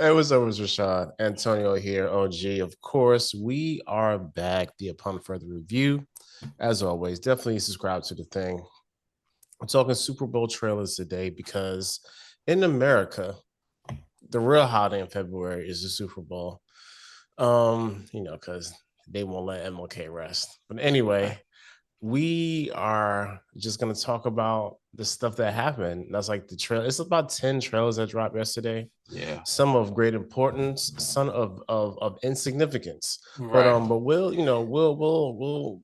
Hey, what's up? It's Rashad. Antonio here, OG. Of course, we are back. The Upon Further Review. As always, definitely subscribe to the thing. I'm talking Super Bowl trailers today because in America, the real holiday in February is the Super Bowl. Because they won't let MLK rest. But anyway, we are just gonna talk about the stuff that happened. That's like the trail. It's about 10 trailers that dropped yesterday. Yeah. Some of great importance, some of insignificance. But Right.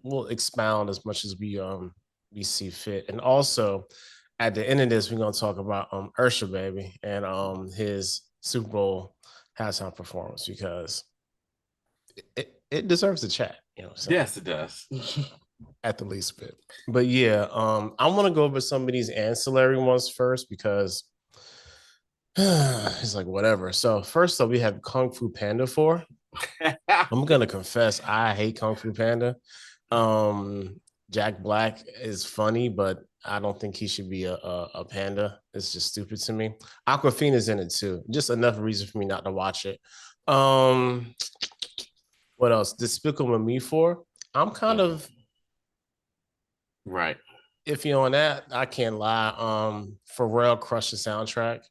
we'll expound as much as we see fit. And also at the end of this, we're gonna talk about Usher baby and his Super Bowl halftime performance because it deserves a chat, you know what I'm saying? Yes, it does. At the least bit. But yeah, I want to go over some of these ancillary ones first because it's like whatever. So first up, we have Kung Fu Panda 4. I'm gonna confess, I hate Kung Fu Panda. Jack Black is funny, but I don't think he should be a panda. It's just stupid to me. Aquafina's in it too. Just enough reason for me not to watch it. Um, what else? Despicable Me 4. I'm kind of Right. iffy on that. I can't lie. Pharrell crushed the soundtrack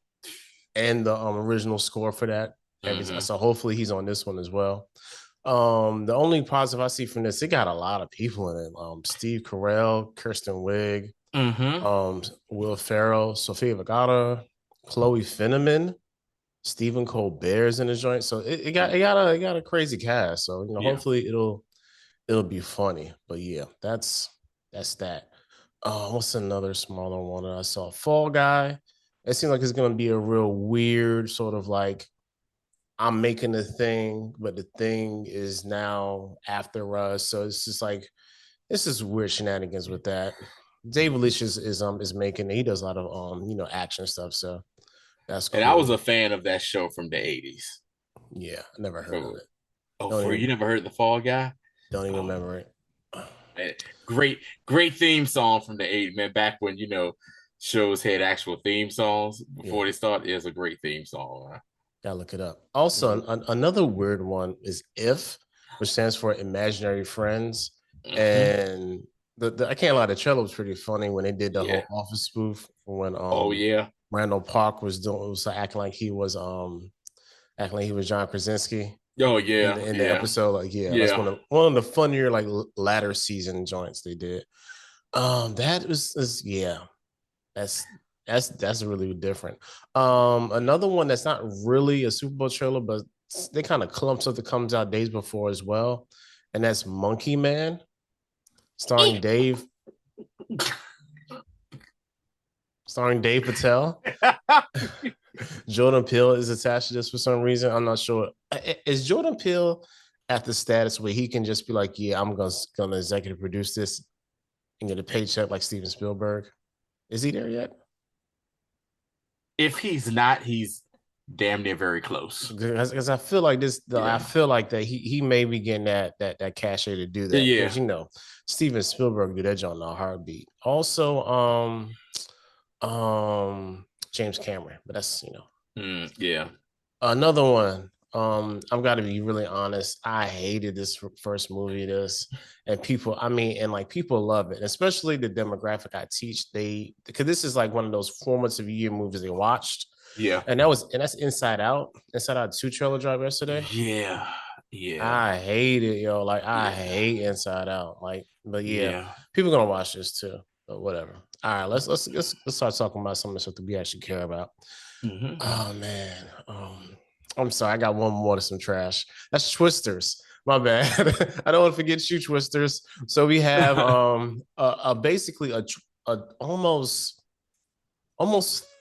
and the original score for that. Mm-hmm. So hopefully he's on this one as well. The only positive I see from this, it got a lot of people in it. Steve Carell, Kirsten Wiig, Mm-hmm. Will Ferrell, Sofia Vergara, Chloe Finneman, Stephen Colbert's in the joint. So it got a crazy cast. So Yeah. hopefully it'll be funny. But yeah, that's that. What's another smaller one that I saw? Fall Guy. It seems like it's gonna be a real weird sort of like I'm making a thing, but the thing is now after us. So it's just like it's just weird shenanigans with that. David Leitch is making he does a lot of action stuff, so that's And I was cool. a fan of that show from the 80s. Yeah, I never heard of For it. oh, Don't for you even never heard the Fall Guy? don't even Oh remember it. man. Great theme song from the 80s, man. Back when, shows had actual theme songs Yeah, before they started. It was a great theme song. gotta look it up. Also, another weird one is If, which stands for Imaginary Friends, Mm-hmm. and I can't lie, the trailer was pretty funny when they did the Yeah. whole Office spoof when Oh yeah. Randall Park was acting like he was John Krasinski Oh in yeah. the Yeah. episode. Like, yeah, that's Yeah. one of the funnier like latter season joints they did. That was yeah, that's that's really different. Another one that's not really a Super Bowl trailer, but they kind of clump stuff that comes out days before as well, and that's Monkey Man, starring Dave Patel. Jordan Peele is attached to this for some reason. I'm not sure. Is Jordan Peele at the status where he can just be like, "Yeah, I'm gonna executive produce this and get a paycheck like Steven Spielberg"? Is he there yet? If he's not, he's damn near very close. Because I feel like I Yeah. feel like that he may be getting that cachet to do that because Yeah. Steven Spielberg do that on a heartbeat. Also, James Cameron, but that's Yeah. another one. I've got to be really honest. I hated this first movie, and people, I mean, and like people love it, especially the demographic I teach. Because this is like one of those formative year movies they watched, Yeah. and that's Inside Out. Inside Out 2 trailer drop yesterday. Yeah. Yeah. I hate it, yo. Like I Yeah. hate Inside Out. Like, but yeah, Yeah. people gonna watch this too. But whatever. All right, let's start talking about some of the stuff that we actually care about. Hmm. Oh man. I'm sorry, I got one more to some trash. That's Twisters. My bad. I don't want to forget you, Twisters. So we have basically a almost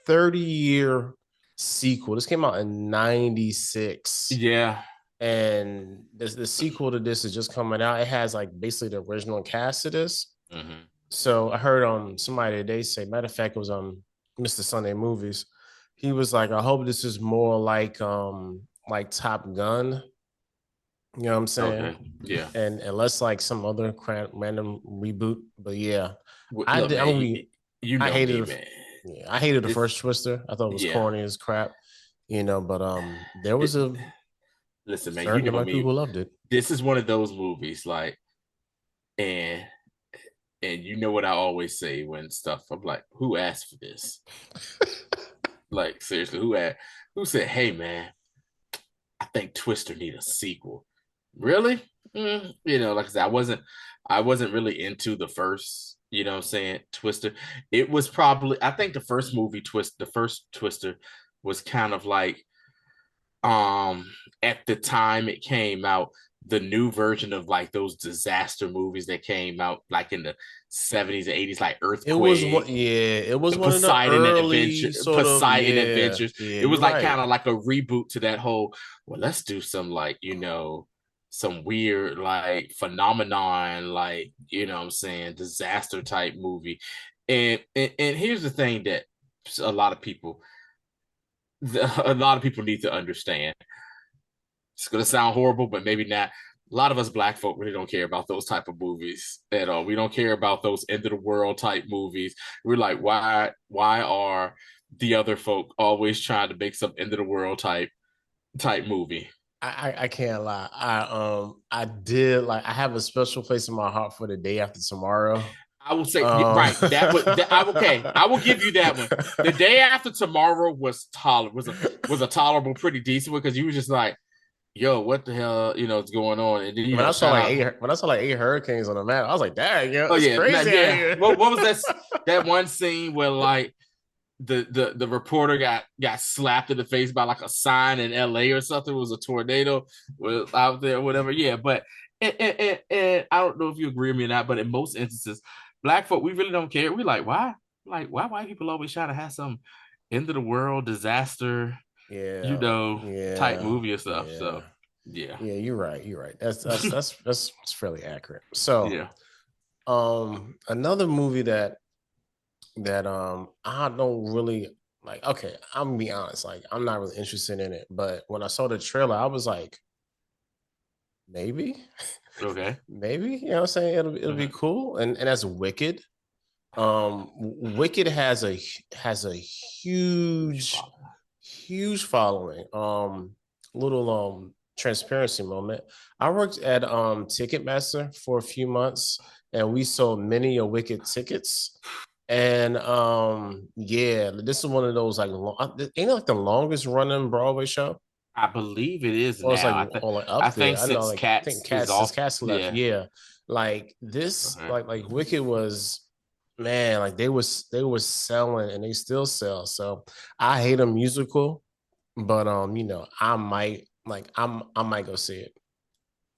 30-year sequel. This came out in 96. Yeah. And the sequel to this is just coming out. It has like basically the original cast of this. Hmm. So I heard somebody today say, matter of fact, it was Mr. Sunday Movies. He was like, I hope this is more like Top Gun. You know what I'm saying? Okay. Yeah. And less like some other random reboot. But yeah, I Look, did. man, you I know hated me, the man. yeah, I hated the It's first Twister. I thought it was yeah. corny as crap. But there was a Listen, man, you certain know amount of me. people who loved it. This is one of those movies, like, and you know what I always say when stuff. I'm like, who asked for this? Like, seriously, who said, hey, man, I think Twister need a sequel. Really? Like I said, I wasn't really into the first, what I'm saying, Twister. It was probably, I think the first Twister was kind of like, at the time it came out, the new version of like those disaster movies that came out like in the 70s and 80s, like It was one, Earthquake, yeah, it was the one of the early sort of, Poseidon yeah, Adventures. yeah, It you're was like right. kind of like a reboot to that whole, well, let's do some like, some weird like phenomenon, like, what I'm saying, disaster type movie. And here's the thing that a lot of people a lot of people need to understand. It's gonna sound horrible, but maybe not. A lot of us black folk really don't care about those type of movies at all. We don't care about those end of the world type movies. We're like, why are the other folk always trying to make some end of the world type movie? I can't lie. I did like I have a special place in my heart for the day after tomorrow. I will say, Um right. That would that, I okay. I will give you that one. The day after tomorrow was tolerable. Was a tolerable, pretty decent one because you were just like, yo, what the hell, is going on? And then shout out. when I saw like eight hurricanes on the map, I was like, dang, yo, Oh it's yeah, crazy out yeah. here. What was that one scene where like the reporter got slapped in the face by like a sign in LA or something? It was a tornado was out there or whatever. Yeah, but and I don't know if you agree with me or not, but in most instances, black folk, we really don't care. We like, why? Like, why white people always try to have some end of the world disaster, you Yeah, know, type yeah, movie or stuff. yeah. So yeah. Yeah, you're right. You're right. That's fairly accurate. So, Yeah. another movie that I don't really like. Okay, I'm gonna be honest. Like, I'm not really interested in it. But when I saw the trailer, I was like, maybe, Okay. maybe. You know what I'm saying? It'll be cool. And that's Wicked. Wicked has a Huge huge follow. huge following. Little transparency moment. I worked at Ticketmaster for a few months, and we sold many a Wicked tickets. And yeah, this is one of those like ain't it like the longest running Broadway show, I believe it is or it's like now. I think or like I up think there. I know, since like I think Cats is Cats off. Cats left. Yeah. Yeah, like this, Uh-huh. like Wicked was, man, like they was selling and they still sell. So I hate a musical, but I might go see it.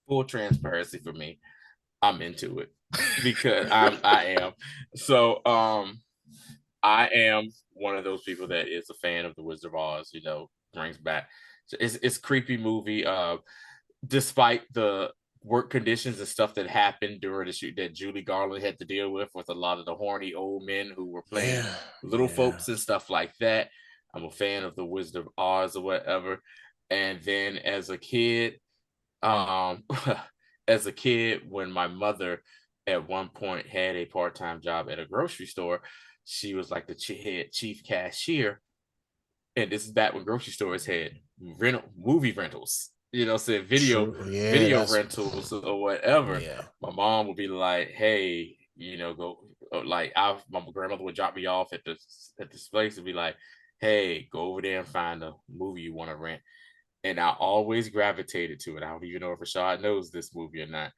Full transparency for me. I'm into it because I am. So I am one of those people that is a fan of the Wizard of Oz, brings back, so it's a creepy movie. Despite the work conditions and stuff that happened during the shoot that Julie Garland had to deal with a lot of the horny old men who were playing Yeah, little yeah, folks and stuff like that. I'm a fan of the Wizard of Oz or whatever. And then um, as a kid, when my mother at one point had a part-time job at a grocery store, she was like the head chief cashier, and this is back when grocery stores had movie rentals. Said true. Yeah, video that's rentals or whatever. yeah, My mom would be like, "Hey, go." Like my grandmother would drop me off at this place and be like, "Hey, go over there and find a movie you want to rent." And I always gravitated to it. I don't even know if Rashad knows this movie or not.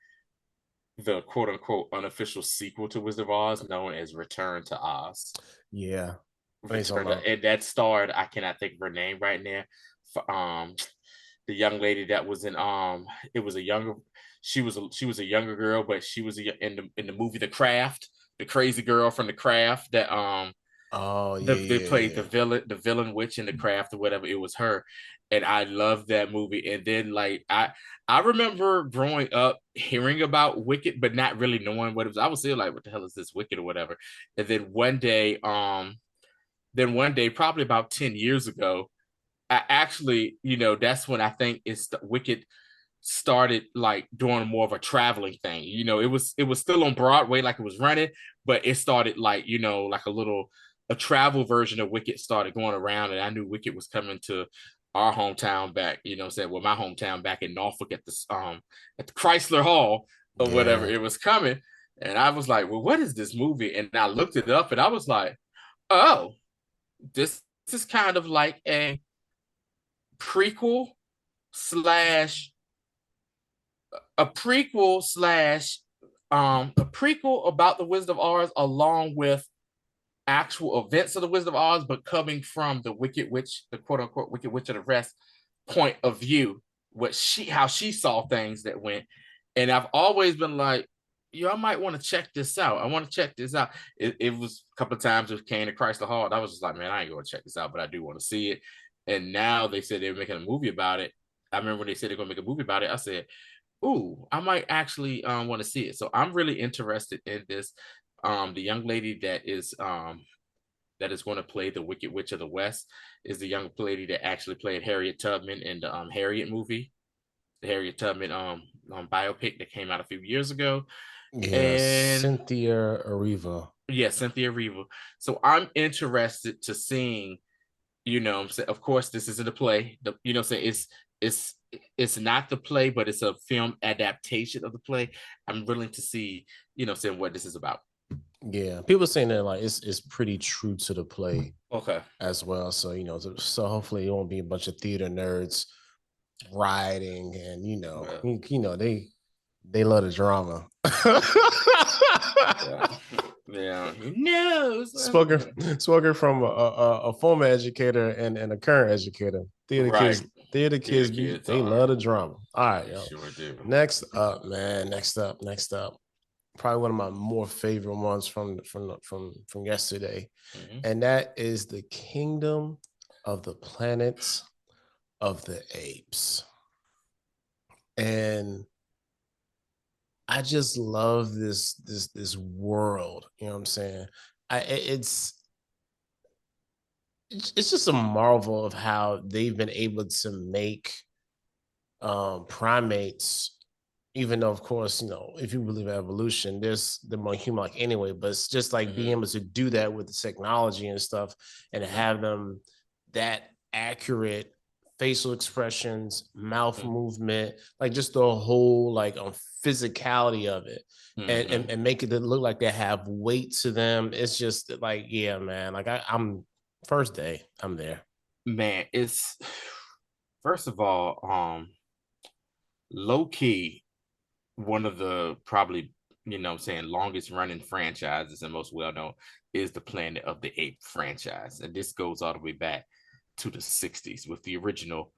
The quote unquote unofficial sequel to Wizard of Oz, known as Return to Oz. yeah. What are you talking Return to, about? and that starred, I cannot think of her name right now. The young lady that was in it was a younger, she was a younger girl, but she was in the movie The Craft, the crazy girl from The Craft that Oh they yeah, played yeah, the villain witch in The Craft or whatever. It was her, and I loved that movie. And then like I remember growing up hearing about Wicked, but not really knowing what it was. I was still like, what the hell is this Wicked or whatever? And then one day, probably about 10 years ago, I actually, that's when I think Wicked started like doing more of a traveling thing. It was still on Broadway, like it was running, but it started like, like a travel version of Wicked started going around, and I knew Wicked was coming to our hometown back, well, my hometown back in Norfolk at the Chrysler Hall or whatever, Yeah. it was coming. And I was like, well, what is this movie? And I looked it up and I was like, oh, this is kind of like prequel slash a prequel about the Wizard of Oz along with actual events of the Wizard of Oz, but coming from the Wicked Witch, the quote unquote Wicked Witch of the West point of view, how she saw things that went. And I've always been like, I might want to check this out. I want to check this out. It was a couple of times it came to Christ the Hall. I was just like, man, I ain't going to check this out, but I do want to see it. And now they said they were making a movie about it. I remember when they said they're going to make a movie about it. I said, ooh, I might actually want to see it. So I'm really interested in this. The young lady that is going to play the Wicked Witch of the West is the young lady that actually played Harriet Tubman in the Harriet movie, the Harriet Tubman biopic that came out a few years ago. Yeah, And Cynthia Erivo. yeah, Cynthia Erivo. So I'm interested to seeing, of course, this isn't a play. It's it's not the play, but it's a film adaptation of the play. I'm willing to see, saying what this is about. Yeah, people saying that like it's pretty true to the play Okay. as well. So so hopefully it won't be a bunch of theater nerds rioting, and Well, they love the drama. yeah. Yeah. No. spoken from a former educator and a current educator. Theater Right. kids, theater Theater kids be kids they are. love the drama. All right, They yo. sure do. Next up, man. Next up. Probably one of my more favorite ones from yesterday, Mhm. and that is the Kingdom of the Planets of the Apes. And I just love this world. You know what I'm saying? I it's just a marvel of how they've been able to make primates, even though of course if you believe in evolution there's the more human like anyway, but it's just like being Mhm. able to do that with the technology and stuff and have them that accurate facial expressions, mouth Mhm. movement, like just the whole like physicality of it, Mhm. and make it look like they have weight to them. It's just like, yeah, man, like I'm first day I'm there. Man, it's first of all, low key one of the probably saying longest running franchises and most well known is the Planet of the Apes franchise, and this goes all the way back to the '60s with the original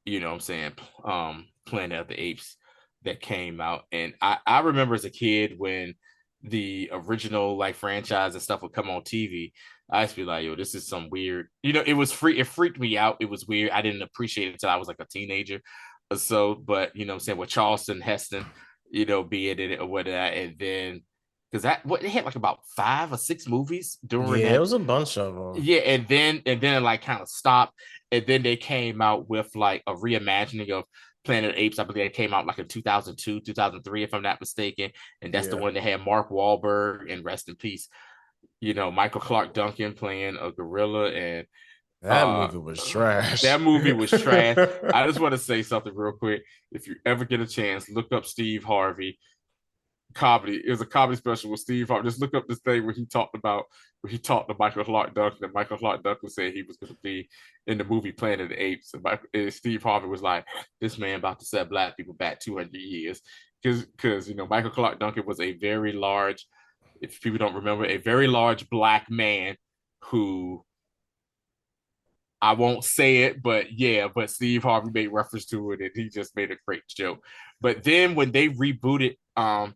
Planet of the Apes that came out. And I remember as a kid when the original like franchise and stuff would come on TV, I used to be like, yo, this is some weird, it was free, it freaked me out. It was weird. I didn't appreciate it until I was like a teenager. So, but I'm saying with Charleston Heston, being in it or whatever, and then because they had like about 5 or 6 movies during Yeah, it that. was a bunch of them. Yeah, and then it like kind of stopped, and then they came out with like a reimagining of Planet of the Apes. I believe it came out like in 2002, 2003, if I'm not mistaken, and that's the Yeah, one that had Mark Wahlberg and rest in peace, Michael Clark Duncan playing a gorilla, and that uh, movie was trash. that movie was trash. I just want to say something real quick. If you ever get a chance, look up Steve Harvey comedy. It was a comedy special with Steve Harvey. Just look up this thing where he talked to Michael Clark Duncan, and Michael Clark Duncan said he was going to be in the movie Planet of the Apes, and Steve Harvey was like, "This man about to set black people back 200 years," because Michael Clark Duncan was a very large, if people don't remember, a very large black man who. I won't say it, but yeah, but Steve Harvey made reference to it and he just made a great joke. But then when they rebooted the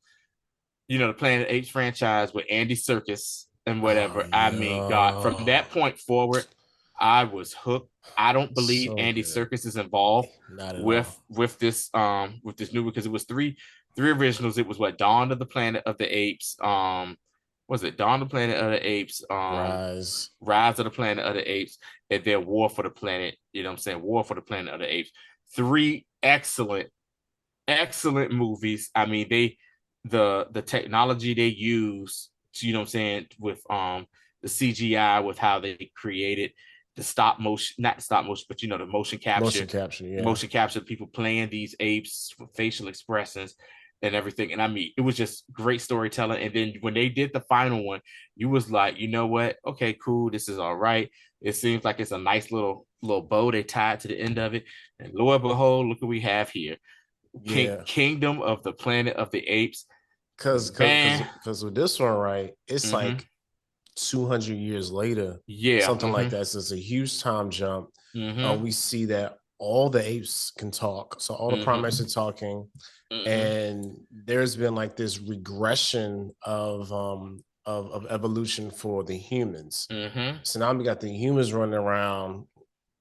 Planet H franchise with Andy Serkis and Oh whatever. I mean, God, from yeah, that point forward, I was hooked. I don't believe so Andy good. Serkis is involved Not at with all. this new, because it was three originals. It was what, Dawn of the Planet of the Apes, was it Dawn of the Planet of the Apes, Rise. Rise of the Planet of the Apes, and then War for the Planet, War for the Planet of the Apes. Three excellent movies. I mean, the technology they use, with the CGI, with how they created the stop motion, not stop motion, but the Motion capture, yeah. motion capture, people playing these apes with facial expressions and everything. And I mean, it was just great storytelling. And then when they did the final one, you was like, you know what? Okay, cool. This is all right. It seems like it's a nice little bow they tied to the end of it. And lo and behold, look what we have here. Yeah. Kingdom of the Planet of the Apes. Cause Man. with this one, right, it's Mm-hmm. like 200 years later, Yeah. something like Mm-hmm. that. So it's a huge time jump. Mm-hmm. We see that all the apes can talk. So all the primates are Mm-hmm. talking. Mm-hmm. And there's been like this regression of evolution for the humans. Mm-hmm. So now we got the humans running around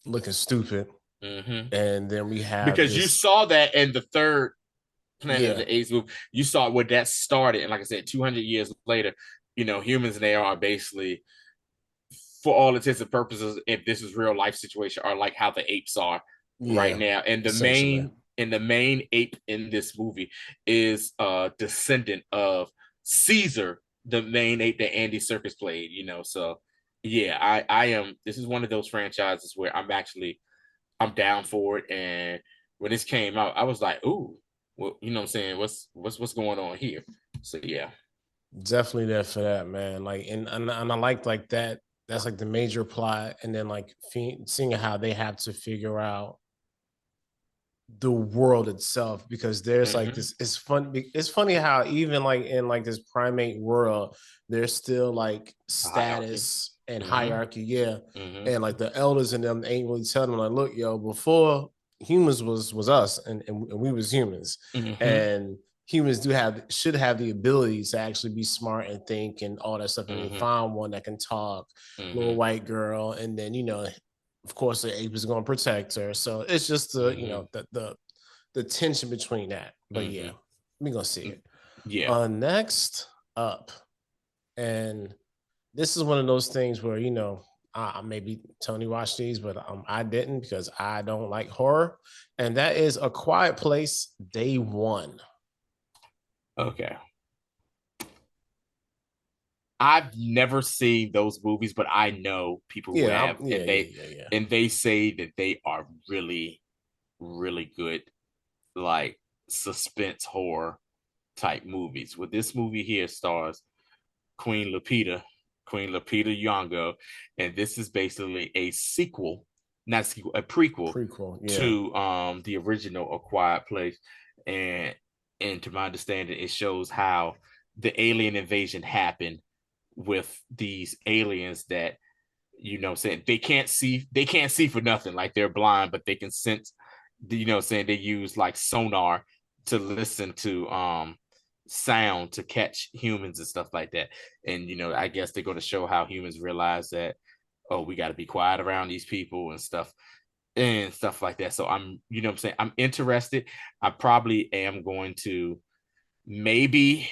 looking stupid. Mm-hmm. And then we have Because you this, saw that in the third Planet of yeah, the Apes movie. You saw where that started, and like I said, 200 years later, humans and they are basically, for all intents and purposes, if this is real life situation, are like how the apes are right yeah, now. And essentially. the main ape in this movie is a descendant of Caesar, the main ape that Andy Serkis played. So yeah, I am. This is one of those franchises where I'm down for it. And when this came out, I was like, ooh, well, you know what I'm saying? What's going on here? So yeah. Definitely there for that, man. Like, and I like that. That's like the major plot, and then like seeing how they have to figure out the world itself, because there's like Mm-hmm. this, it's funny how even like in like this primate world there's still like A hierarchy. status and Mm-hmm. hierarchy, yeah. Mm-hmm. And like the elders in them ain't really telling them like, look, yo, before humans was us, and we was humans, Mm-hmm. and humans do have should have the ability to actually be smart and think and all that stuff, and they Mm-hmm. found one that can talk, little Mm-hmm. white girl, and then of course the ape is going to protect her. So it's just the Mm-hmm. the tension between that. But yeah, Mm-hmm. we gonna see it. Yeah. Next up, and this is one of those things where maybe Tony watched these, but I didn't, because I don't like horror, and that is A Quiet Place Day One. Okay. I've never seen those movies, but I know people who have, Yeah, yeah, yeah. and they say that they are really, really good, like suspense horror type movies. With this movie here stars Queen Lupita, Queen Lupita Nyong'o, and this is basically a sequel, not a sequel, a prequel Prequel, yeah, to the original A Quiet Place, and to my understanding, it shows how the alien invasion happened with these aliens that saying they can't see for nothing, like they're blind, but they can sense, saying they use like sonar to listen to sound to catch humans and stuff like that. And I guess they're going to show how humans realize that, oh, we got to be quiet around these people and stuff like that. So I'm I'm saying, I'm interested. I probably am going to maybe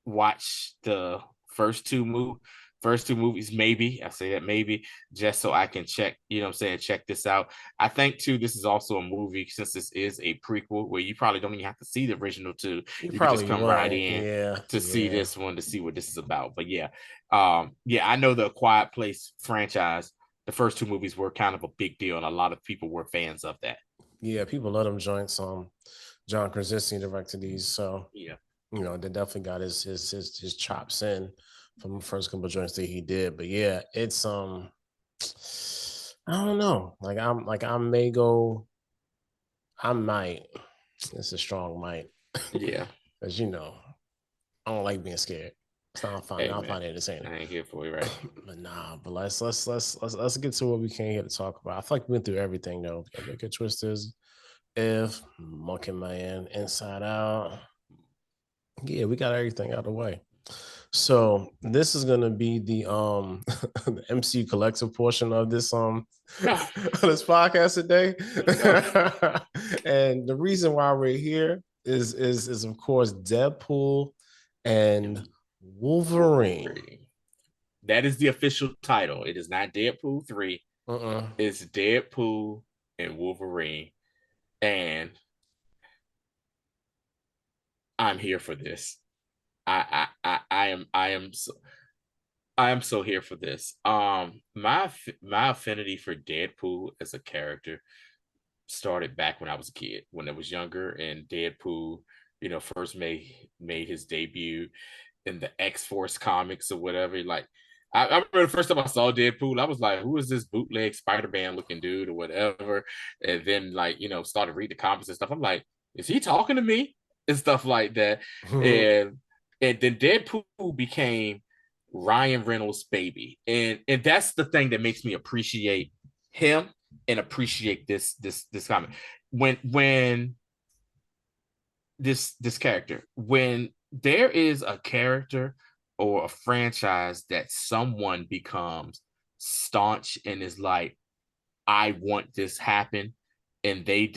watch the first two movies, maybe. I say that maybe, just so I can check, check this out. I think too, this is also a movie, since this is a prequel, where you probably don't even have to see the original two. you You could just probably come right right, in yeah, to see yeah, this one, to see what this is about. But yeah, yeah, I know the Quiet Place franchise, the first two movies were kind of a big deal, and a lot of people were fans of that. yeah. People love them joints. John Krasinski directed these, so Yeah. they definitely got his chops in from the first couple of joints that he did. But yeah, it's I don't know. I may go. I might. It's a strong might, Yeah. as I don't like being scared. So Hey I'll man, find it entertaining. I ain't here for you, right? But nah. But let's get to what we came here to talk about. I feel like we went through everything though. Get Twisters, If, Monkey Man, Inside Out. Yeah, we got everything out of the way. So this is gonna be the the MC collective portion of this of this podcast today. Oh, And the reason why we're here is of course Deadpool and Wolverine. Wolverine. That is the official title. It is not Deadpool 3. Uh-uh. It's Deadpool and Wolverine. And I'm here for this. I am I am so here for this. My affinity for Deadpool as a character started back when I was a kid, when I was younger, and Deadpool, first made his debut in the X Force comics or whatever. Like, I remember the first time I saw Deadpool, I was like, "Who is this bootleg Spider-Man looking dude or whatever?" And then, like, started reading the comics and stuff. I'm like, "Is he talking to me?" and stuff like that. And then Deadpool became Ryan Reynolds' baby, and that's the thing that makes me appreciate him and appreciate this comic. When this character, when there is a character or a franchise that someone becomes staunch and is like, I want this happen, and they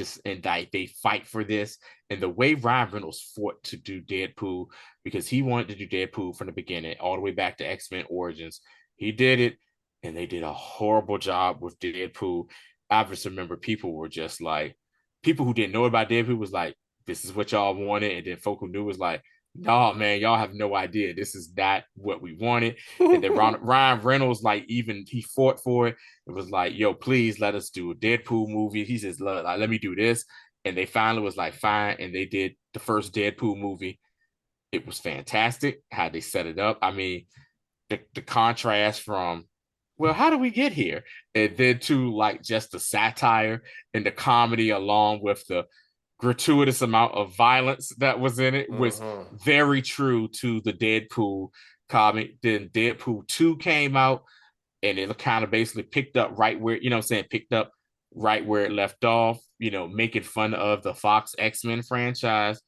fight for this. And the way Ryan Reynolds fought to do Deadpool, because he wanted to do Deadpool from the beginning, all the way back to X-Men Origins, he did it, and they did a horrible job with Deadpool. I just remember people were just like, people who didn't know about Deadpool was like, this is what y'all wanted, and then folk who knew was like, no, man, y'all have no idea. This is not what we wanted. And then Ryan Reynolds, like, even he fought for it. It was like, yo, please let us do a Deadpool movie. He says, like, let me do this. And they finally was like, fine. And they did the first Deadpool movie. It was fantastic how they set it up. I mean, the contrast from, well, how do we get here? And then to like just the satire and the comedy along with the gratuitous amount of violence that was in it was very true to the Deadpool comic. Then Deadpool 2 came out, and it kind of basically picked up right where, picked up right where it left off, making fun of the Fox X-Men franchise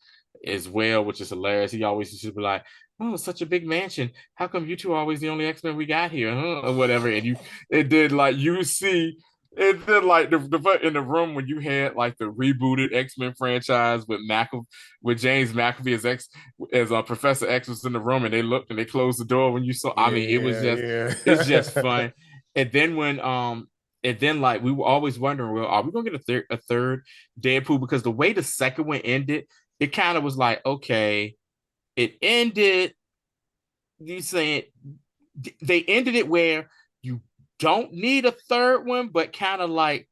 as well, which is hilarious. He always used to be like, oh, it's such a big mansion. How come you two are always the only X-Men we got here? Huh? Or whatever. It did like you see, it did like in the room when you had like the rebooted X-Men franchise with James McAfee as Professor X was in the room, and they looked and they closed the door when you saw. I mean, Yeah, it's just yeah. fun. And then like we were always wondering, well, are we gonna get a third Deadpool? Because the way the second one ended, it kind of was like, okay, it ended. You saying they ended it where you don't need a third one, but kind of like,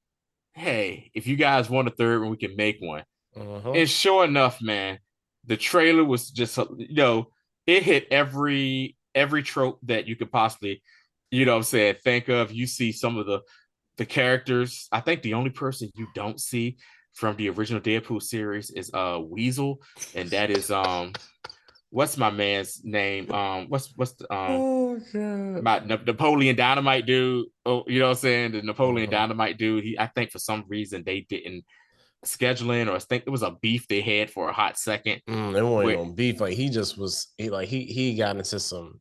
hey, if you guys want a third one, we can make one. Uh-huh. And sure enough, man, the trailer was just, it hit every trope that you could possibly, what I'm saying, think of. You see some of the characters. I think the only person you don't see from the original Deadpool series is Weasel, and that is what's my man's name? What's the Oh god. my Napoleon Dynamite dude? Oh, you know what I'm saying? The Napoleon Uh-huh. Dynamite dude. I think for some reason they didn't scheduling, or I think it was a beef they had for a hot second. It wasn't Where no beef. Like he just was he got into some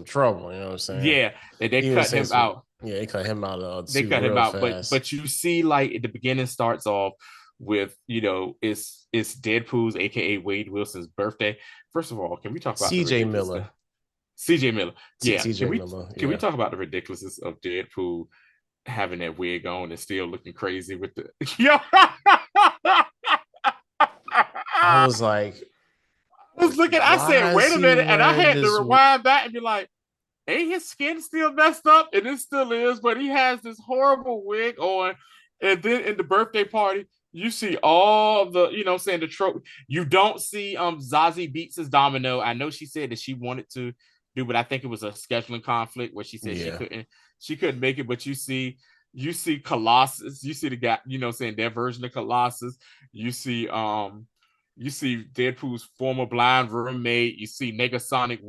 trouble, you know what I'm saying? yeah, they He was cut saying him some out. yeah, he cut him out of They suit cut him real out, fast. but you see, like at the beginning starts off with it's Deadpool's, aka Wade Wilson's birthday. First of all, can we talk about the CJ ridiculous? Miller. CJ Miller. Yeah, CJ Miller, can we yeah. talk about the ridiculousness of Deadpool having that wig on and still looking crazy with the yo? I I was like, was looking, I said, why is wait a he minute, and I wearing had to this? rewind back and be like, ain't his skin still messed up? And it still is, but he has this horrible wig on. And then in the birthday party, you see all the, saying the trope. You don't see Zazie Beetz' Domino. I know she said that she wanted to do, but I think it was a scheduling conflict where she said Yeah. she couldn't make it. But you see Colossus, you see the guy, saying their version of Colossus. You see you see Deadpool's former blind roommate. You see Negasonic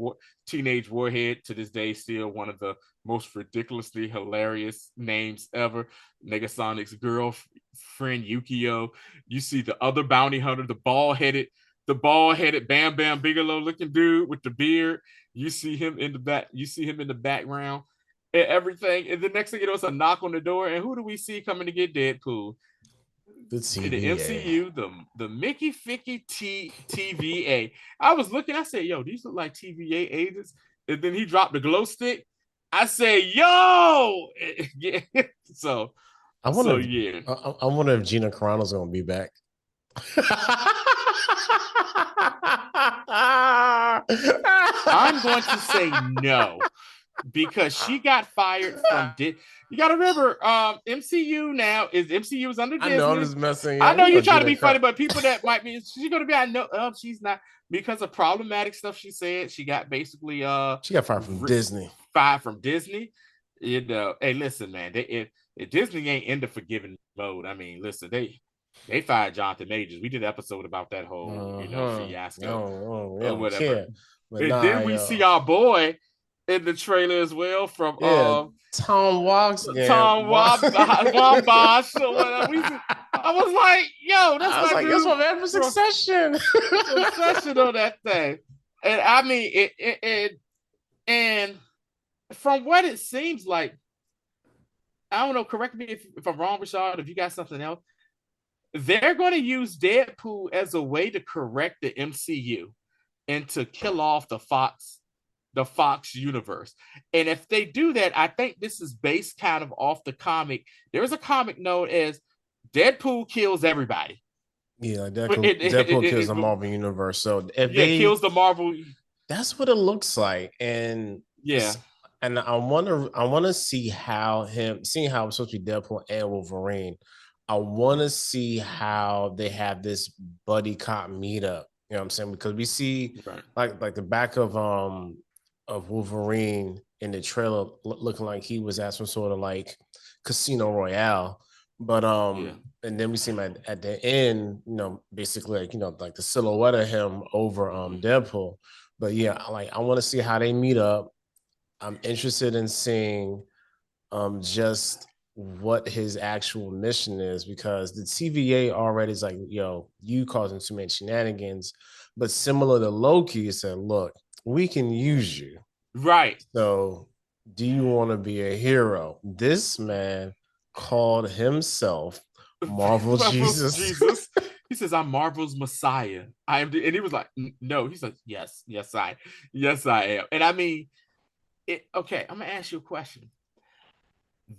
Teenage Warhead, to this day still one of the most ridiculously hilarious names ever. Negasonic's girlfriend Yukio. You see the other bounty hunter, the bald headed Bam Bam Bigelow looking dude with the beard. You see him in the back. You see him in the background and everything. And the next thing you know, it's a knock on the door. And who do we see coming to get Deadpool? The The TVA. MCU, the Mickey Ficky TVA. I was looking, I said, yo, these look like TVA agents. And then he dropped the glow stick. I said, yo, yeah. So, I so wonder if yeah. I wonder if Gina Carano's gonna be back. I'm going to say no. because she got fired from you gotta remember, MCU now is MCU is under I know I'm Disney. just messing. I Yeah, know we you're gonna trying give to be that funny, crap. but people that might be she's gonna be, I know she's not, because of problematic stuff she said. She got basically She got fired from Disney. fired from Disney. Hey, listen, man, if Disney ain't in the forgiving mode, I mean, listen, they fired Jonathan Majors. We did an episode about that whole, I fiasco don't, or don't whatever. care. But And nah, then we see our boy in the trailer as well from yeah, Tom Walks again. Tom Wambash or whatever. I was like, yo, that's I was my like, that's dude my man for from Succession. Succession on that thing. And I mean, and from what it seems like, I don't know, correct me if I'm wrong, Rashad, if you got something else. They're going to use Deadpool as a way to correct the MCU and to kill off the Fox universe. And if they do that, I think this is based kind of off the comic. There's a comic known as Deadpool kills everybody. Yeah, like Deadpool kills the It Marvel universe. So if yeah, they, kills the Marvel. that's what it looks like, and Yeah, I want to see how seeing how it's supposed to be Deadpool and Wolverine. I want to see how they have this buddy cop meetup. You know what I'm saying? Because we see right. like the back of Wolverine in the trailer looking like he was at some sort of like Casino Royale. But Yeah, and then we see him at the end, basically like like the silhouette of him over Deadpool. But yeah, like I want to see how they meet up. I'm interested in seeing just what his actual mission is, because the TVA already is like, yo, you causing too many shenanigans. But similar to Loki, it said, look, we can use you. right. So do you want to be a hero? This man called himself Marvel Marvel's Jesus. Jesus. He says, "I'm Marvel's Messiah. I am," and he was like, "No." He says, "Yes, yes, I am." And I mean, okay. I'm gonna ask you a question.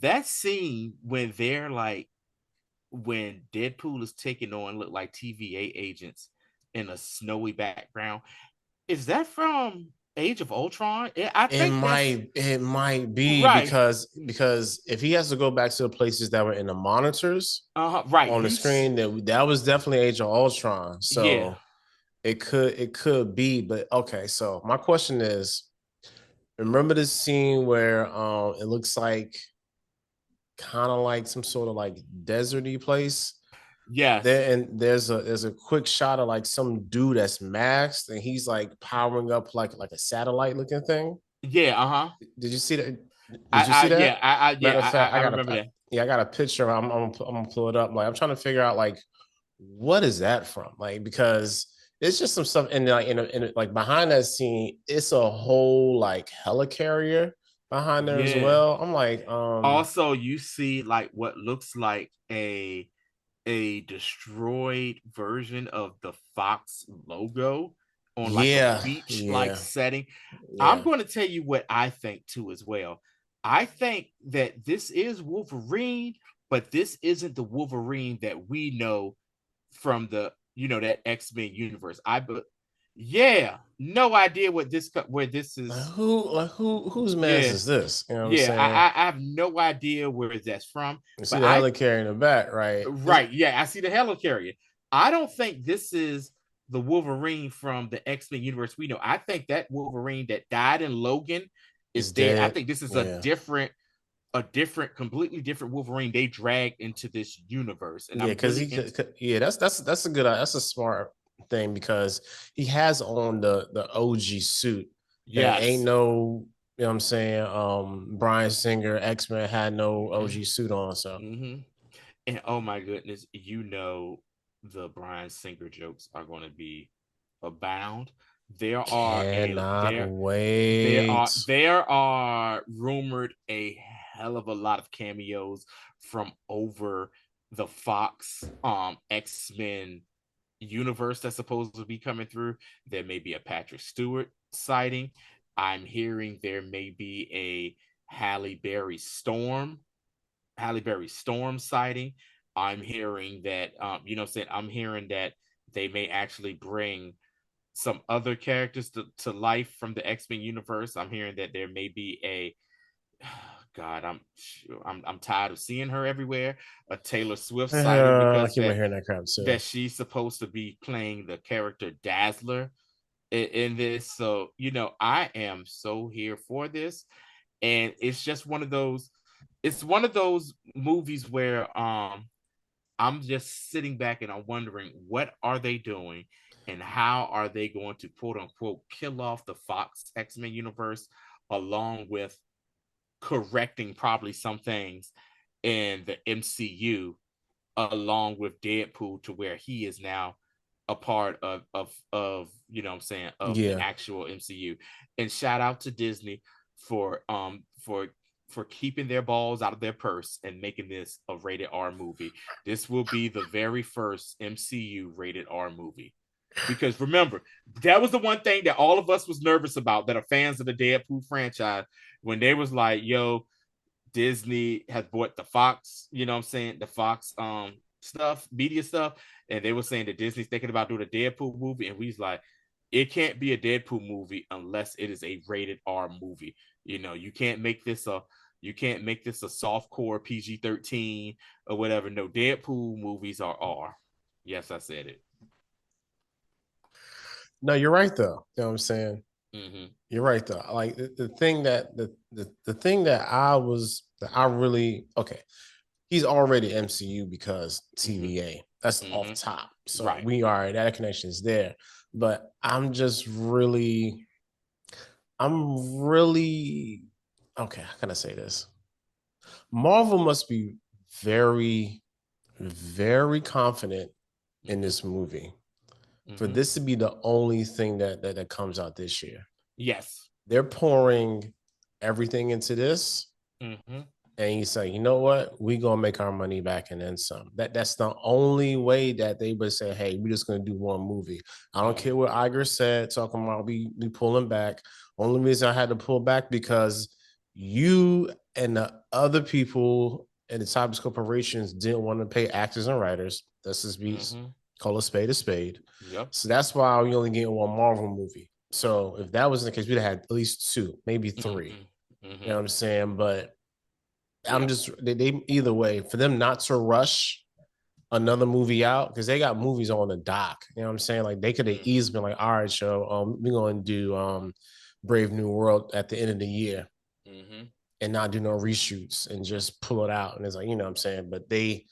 That scene when they're like, when Deadpool is taking on look like TVA agents in a snowy background, is that from Age of Ultron? I It think that's might it might be right. because if he has to go back to the places that were in the monitors Right. on the He's screen, that was definitely Age of Ultron. yeah, So it could be, but okay. So my question is, remember this scene where it looks like kind of like some sort of like deserty place yes, there, and there's a quick shot of like some dude that's masked and he's like powering up like a satellite looking thing. yeah, Did you see that? Did you see yeah, that? Matter of fact, I remember that. I got a picture. I'm gonna pull it up. Like I'm trying to figure out like what is that from? Like because it's just some stuff and like like behind that scene, it's a whole like helicarrier behind there as Yeah. well. I'm like, Also, you see like what looks like a destroyed version of the Fox logo on like a yeah, beach like yeah, setting. I'm yeah, going to tell you what I think too as well. I think that this is Wolverine, but this isn't the Wolverine that we know from the that X-Men universe. Yeah, no idea where this is. whose mask Yeah, is this? You know what I'm yeah, saying? I have no idea where that's from, You see but the helicarrier in the back, right? right, yeah, I see the helicarrier. I don't think this is the Wolverine from the X-Men universe we know. I think that Wolverine that died in Logan is It's dead. I dead. think this is Yeah. completely different Wolverine they dragged into this universe, and Yeah, I'm because really into. yeah, that's a smart thing because he has on the OG suit. There ain't Yes. no, you know what I'm saying, Brian Singer X-Men had no OG Mm-hmm. suit on, so Mm-hmm. And oh my goodness, the Brian Singer jokes are going to be abound. There are a cannot there wait. there are rumored a hell of a lot of cameos from over the Fox X-Men universe that's supposed to be coming through. There may be a Patrick Stewart sighting. I'm hearing there may be a Halle Berry Storm sighting. I'm hearing that I'm hearing that they may actually bring some other characters to life from the X-Men universe. I'm hearing that there may be a God, I'm tired of seeing her everywhere. A Taylor Swift sighting I because keep on hearing that crap too. that she's supposed to be playing the character Dazzler in this. So, I am so here for this. And it's just one of those movies where I'm just sitting back and I'm wondering what are they doing and how are they going to quote unquote kill off the Fox X-Men universe along with correcting probably some things in the MCU along with Deadpool to where he is now a part of what I'm saying, of the Yeah. actual MCU. And shout out to Disney for keeping their balls out of their purse and making this a rated R movie. This will be the very first MCU rated R movie. Because remember, that was the one thing that all of us was nervous about that are fans of the Deadpool franchise when they was like, yo, Disney has bought the Fox, what I'm saying, the Fox stuff, media stuff, and they were saying that Disney's thinking about doing a Deadpool movie, and we's like, it can't be a Deadpool movie unless it is a rated R movie. You can't make this a soft core PG-13 or whatever. No, Deadpool movies are R. Yes, I said it. No, you're right though. You know what I'm saying? Mm-hmm. You're right though. Like the thing that the thing that I really okay. He's already MCU because Mm-hmm. TVA. That's off Mm-hmm. top. So Right. we are that connection is there. But I'm really okay. How can I say this? Marvel must be very, very confident in Mm-hmm. this movie for Mm-hmm. this to be the only thing that comes out this year. Yes. They're pouring everything into this, Mm-hmm. and you say, you know what, we gonna make our money back and then some. That's the only way that they would say, hey, we're just gonna do one movie. I don't care Mm-hmm. what Iger said, talking about we pulling back. Only reason I had to pull back because you and the other people in the types corporations didn't want to pay actors and writers. Let's just be Mm-hmm. call a spade a spade. Yep. So that's why we only get one Marvel movie. So if that was the case, we'd have had at least two, maybe three. Mm-hmm. You know Mm-hmm. what I'm saying? But I'm Yep. just they either way for them not to rush another movie out because they got movies on the dock. You know what I'm saying? Like they could have Mm-hmm. easily been like, all right, show, we're gonna do Brave New World at the end of the year Mm-hmm. and not do no reshoots and just pull it out. And it's like, you know what I'm saying? But they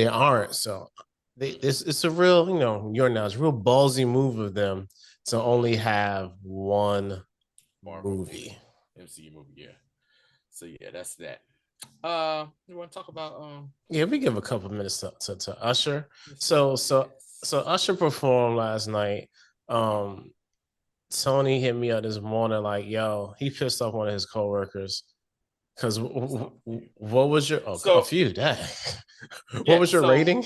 aren't. So it's a real, you're now it's a real ballsy move of them to only Mm-hmm. have one Marvel movie, movie. MCU movie, yeah. So yeah, that's that. You want to talk about Yeah, we give a couple minutes to Usher. let's see. So Yes. Usher performed last night. Mm-hmm. Um, Tony hit me up this morning like, yo, he pissed off one of his coworkers because It's all few. what was your a So few that what yeah, was your so rating?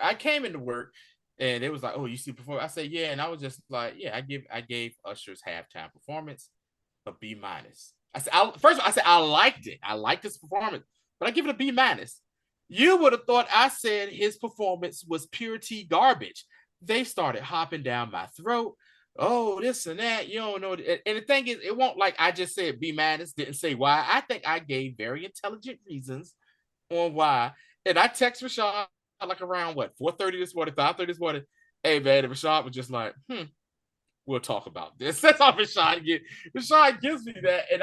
I came into work and it was like, oh, you see before I said yeah, and I was just like, yeah, I gave Usher's halftime performance a B minus. First of all, I said I liked it. I liked his performance, but I give it a B minus. You would have thought I said his performance was pure T garbage. They started hopping down my throat. Oh, this and that. You don't know. And the thing is, it won't like I just said B minus, didn't say why. I think I gave very intelligent reasons on why. And I text Rashad like around what 4:30 this morning, 5:30 this morning. Hey man, and Rashad was just like, we'll talk about this. That's how Rashad gets. Rashad gives me that, and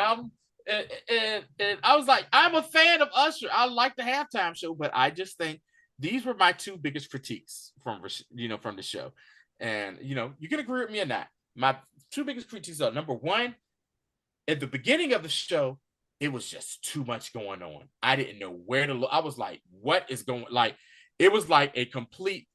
and I was like, I'm a fan of Usher. I like the halftime show, but I just think these were my two biggest critiques from the show, and you can agree with me or not. My two biggest critiques are number one, at the beginning of the show, it was just too much going on. I didn't know where to look. I was like, what is going like? It was like a complete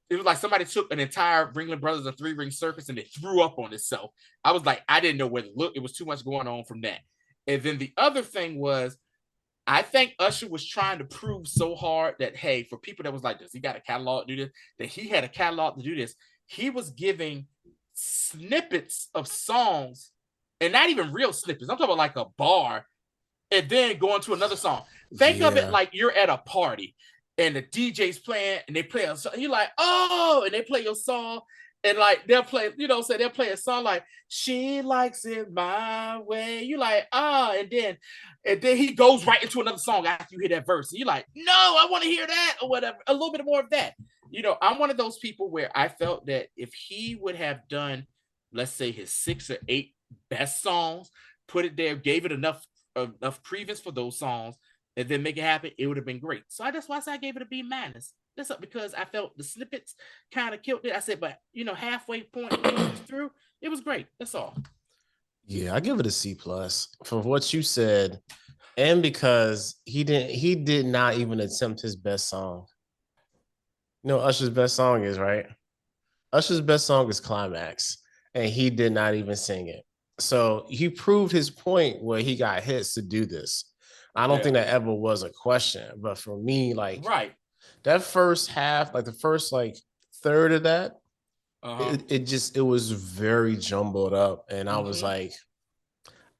it was like somebody took an entire Ringling Brothers and Three Ring Circus and they threw up on itself. I was like, I didn't know where to look. It was too much going on from that. And then the other thing was, I think Usher was trying to prove so hard that, hey, for people that was like, does he got a catalog to do this? That he had a catalog to do this. He was giving snippets of songs and not even real snippets. I'm talking about like a bar and then going to another song. Think of it Yeah, like you're at a party and the DJ's playing and they play a song. You're like, oh, and they play your song. And like they'll play, say they'll play a song like "She Likes It My Way." You like, and then he goes right into another song after you hear that verse. And you're like, no, I want to hear that or whatever. A little bit more of that. I'm one of those people where I felt that if he would have done, let's say, his 6 or 8 best songs, put it there, gave it enough credence for those songs, and then make it happen, it would have been great. So that's why I said I gave it a B minus. That's up because I felt the snippets kind of killed it. I said, but halfway point through, it was great. That's all. Yeah, I give it a C plus for what you said, and because he did not even attempt his best song. You know, Usher's best song is right. Usher's best song is Climax, and he did not even sing it. So he proved his point where he got hits to do this. I don't Yeah. think that ever was a question, but for me, like Right. that first half, like the first like third of that, Uh-huh. it was very jumbled up, and I was Mm-hmm. like,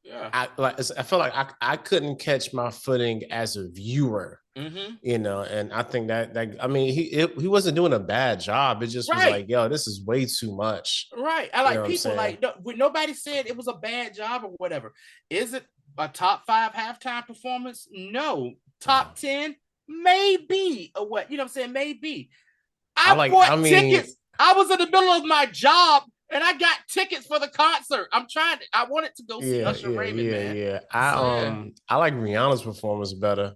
Yeah. I felt like I couldn't catch my footing as a viewer, Mm-hmm. and I think that I mean he wasn't doing a bad job. It just was Right. like, yo, this is way too much. Right. I You know like what I'm people saying? like nobody said it was a bad job or whatever. Is it a top 5 halftime performance? No. Top 10? Maybe. Or what? You know what I'm saying? Maybe. I I bought mean, tickets. I was in the middle of my job and I got tickets for the concert. I wanted to go see Usher Raymond, man. yeah. So yeah. I like Rihanna's performance better,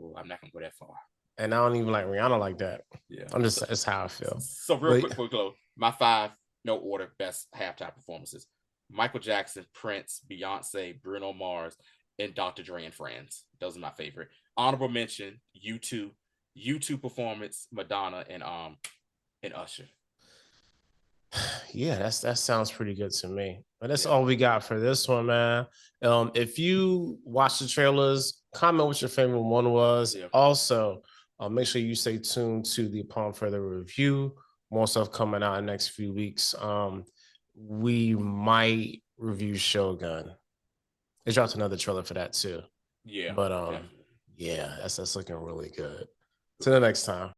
Oh, I'm not gonna go that far. and I don't even like Rihanna like that. Yeah. I'm just So, that's how I feel. so real But quick before we close, my 5, no order, best halftime performances: Michael Jackson, Prince, Beyonce, Bruno Mars, and Dr. Dre and Friends. Those are my favorite. Honorable mention: U2 performance, Madonna, and Usher. yeah, that sounds pretty good to me. But that's Yeah. all we got for this one, man. If you watch the trailers, comment what your favorite one was. Yeah. Also, make sure you stay tuned to the Upon Further Review. More stuff coming out in the next few weeks. We might review Shogun. They dropped another trailer for that too. Yeah. But Definitely. yeah, that's looking really good. Till the next time.